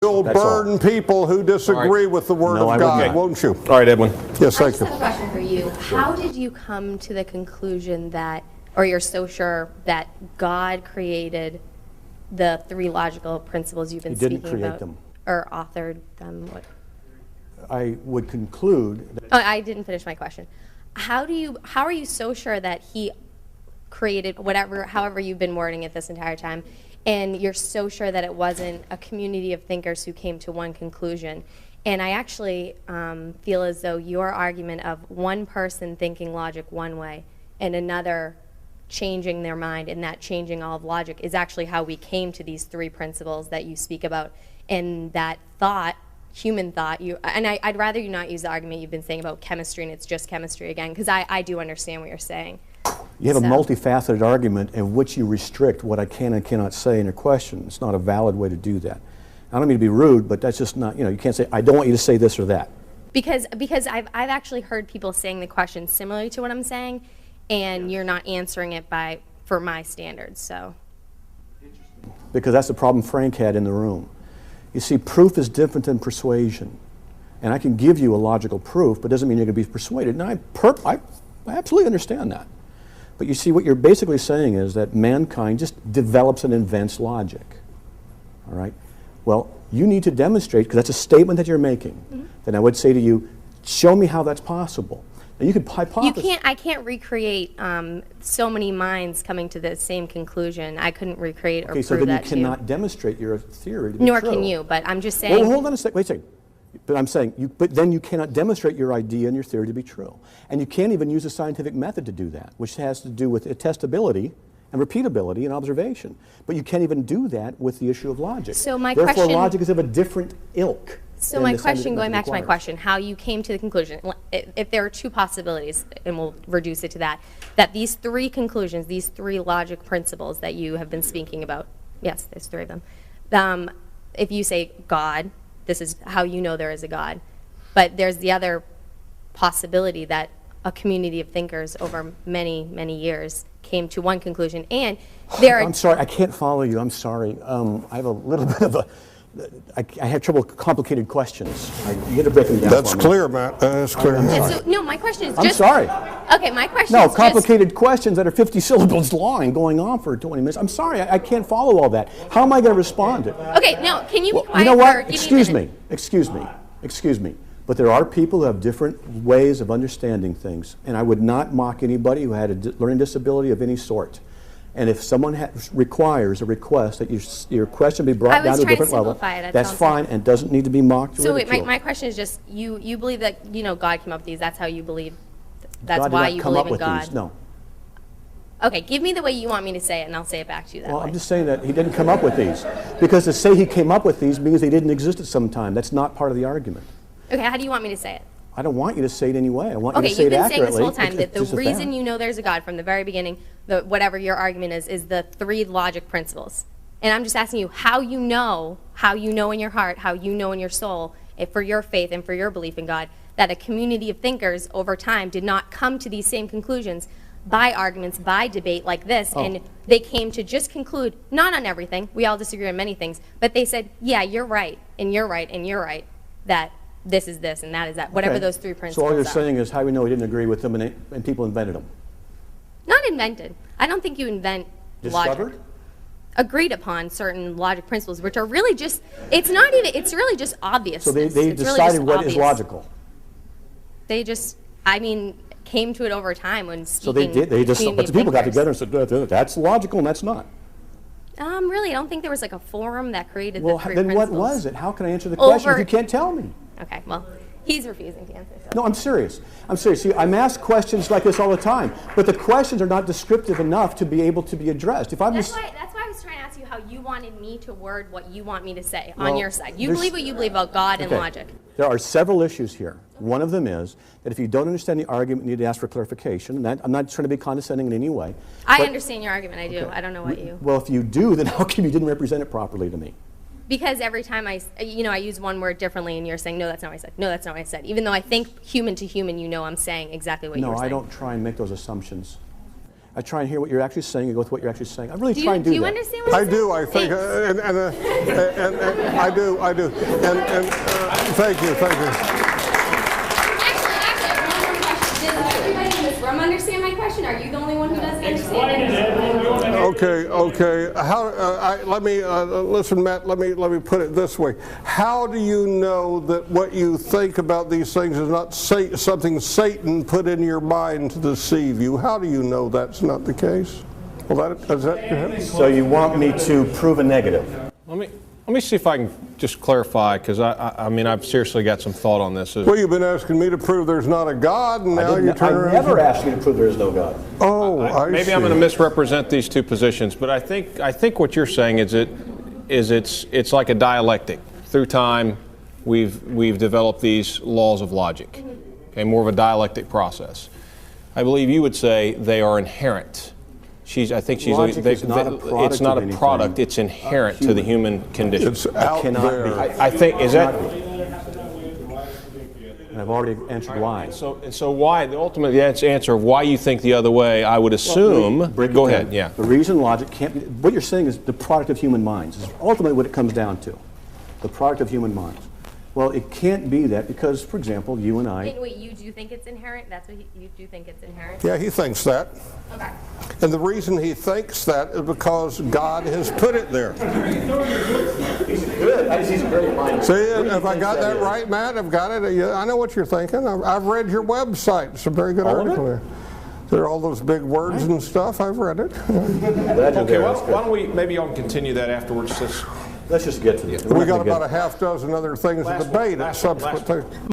You'll burden people who disagree with the Word of God, won't you? All right, Edwin. Yes, thank you. I just have a question for you. How did you come to the conclusion that, or you're so sure that God created the three logical principles you've been speaking about? He didn't create them. Or authored them? What? I would conclude that... Oh, I didn't finish my question. How are you so sure that he created however you've been wording it this entire time, and you're so sure that it wasn't a community of thinkers who came to one conclusion? And I actually feel as though your argument of one person thinking logic one way and another changing their mind, and that changing all of logic is actually how we came to these three principles that you speak about. And that thought, human thought, I'd rather you not use the argument you've been saying about chemistry and it's just chemistry again, because I do understand what you're saying. You have a multifaceted argument in which you restrict what I can and cannot say in your question. It's not a valid way to do that. I don't mean to be rude, but that's just not, you can't say, I don't want you to say this or that. Because I've actually heard people saying the question similarly to what I'm saying, and you're not answering it for my standards, so. Because that's the problem Frank had in the room. You see, proof is different than persuasion. And I can give you a logical proof, but doesn't mean you're going to be persuaded. And I absolutely understand that. But you see, what you're basically saying is that mankind just develops and invents logic. All right? Well, you need to demonstrate, because that's a statement that you're making, then I would say to you, show me how that's possible. Now, you could hypothesize. I can't recreate so many minds coming to the same conclusion. I couldn't recreate or prove that to you. Okay, so then you cannot demonstrate your theory to be Nor true. can you, but I'm just saying. Well, hold on a second. Wait a second. But I'm saying, but then you cannot demonstrate your idea and your theory to be true. And you can't even use a scientific method to do that, which has to do with testability and repeatability and observation. But you can't even do that with the issue of logic. So my Therefore, question, logic is of a different ilk. So my question, going back to my question, how you came to the conclusion, if there are two possibilities, and we'll reduce it to that these three conclusions, these three logic principles that you have been speaking about, yes, there's three of them, if you say God, this is how you know there is a God. But there's the other possibility that a community of thinkers over many, many years came to one conclusion. And there are... I'm sorry, I can't follow you. I'm sorry. I have a little bit of a... I have trouble with complicated questions. You had to break them down. That's clear, Matt. That's clear. So, no, my question is I'm sorry. Okay, my question No, is complicated questions that are 50 syllables long and going on for 20 minutes. I'm sorry, I can't follow all that. How am I going to respond to it? Okay, no, can you be quiet? You know what? Excuse me. But there are people who have different ways of understanding things, and I would not mock anybody who had a learning disability of any sort. And if someone requires a request that your question be brought down to a different level, that's fine and doesn't need to be mocked or ridiculed. So wait, my question is just, you believe that God came up with these, that's how you believe, that's God why did not you come believe up in with God? These. No. Okay, give me the way you want me to say it and I'll say it back to you that way. Well, I'm just saying that he didn't come up with these. Because to say he came up with these means they didn't exist at some time. That's not part of the argument. Okay, how do you want me to say it? I don't want you to say it anyway. I want you to say it Okay, you've been accurately. saying this whole time that the reason you know there's a God from the very beginning, whatever your argument is the three logic principles. And I'm just asking you how you know in your heart, how you know in your soul, for your faith and for your belief in God, that a community of thinkers over time did not come to these same conclusions by arguments, by debate like this, and they came to just conclude, not on everything, we all disagree on many things, but they said, yeah, you're right, and you're right, and you're right, that this is this and that is that, whatever those three principles are. So all you're saying is how we know we didn't agree with them and people invented them. Not invented. I don't think you invent Discovered? logic. Agreed upon certain logic principles, which are really just, it's really just obvious. So they decided what is logical. They just, came to it over time when speaking. So a bunch of people got together and said, that's logical and that's not. Really, I don't think there was like a forum that created the three then principles. What was it? How can I answer the question if you can't tell me? Okay, well, he's refusing to answer. So. No, I'm serious. See, I'm asked questions like this all the time, but the questions are not descriptive enough to be able to be addressed. That's why I was trying to ask you how you wanted me to word what you want me to say on your side. You believe what you believe about God and logic. There are several issues here. One of them is that if you don't understand the argument, you need to ask for clarification. And I'm not trying to be condescending in any way. I understand your argument. I do. Okay. I don't know what you... Well, if you do, then how come you didn't represent it properly to me? Because every time I use one word differently and you're saying, no, that's not what I said. No, that's not what I said. Even though I think human to human, I'm saying exactly what you're saying. No, I don't try and make those assumptions. I try and hear what you're actually saying and go with what you're actually saying. I really try and do Do you that. understand what I I'm saying? do, I think, and I do. And thank you. Does everybody in this room understand my question? Are you the only one who doesn't understand it? Okay. Let me listen, Matt. Let me put it this way. How do you know that what you think about these things is not something Satan put in your mind to deceive you? How do you know that's not the case? Well, is that So you want me to prove a negative? Let me see if I can just clarify, because I mean, I've seriously got some thought on this. Well, you've been asking me to prove there's not a God, and now you turn around. I never asked you to prove there is no God. Oh, I maybe see. I'm going to misrepresent these two positions, but I think what you're saying is it's like a dialectic. Through time, we've developed these laws of logic, okay, more of a dialectic process. I believe you would say they are inherent. I think she's. Logic is not a product it's not of a product. It's inherent to the human condition. It's out there. I think is that. And I've already answered why. So why the ultimate answer of why you think the other way? I would assume. Go ahead. Yeah. The reason logic can't be. What you're saying is the product of human minds. Is ultimately what it comes down to. The product of human minds. Well, it can't be that because, for example, you and I. Wait, you do think it's inherent? That's what you do think it's inherent? Yeah, he thinks that. Okay. And the reason he thinks that is because God has put it there. He's good. He's a great mind. See, if I got that right, Matt, I've got it. I know what you're thinking. I've read your website. It's a very good article there. There are all those big words and stuff. I've read it. Okay, why don't we, maybe y'all can continue that afterwards. Let's just get to this. We got about a half dozen other things to debate at subsequent things.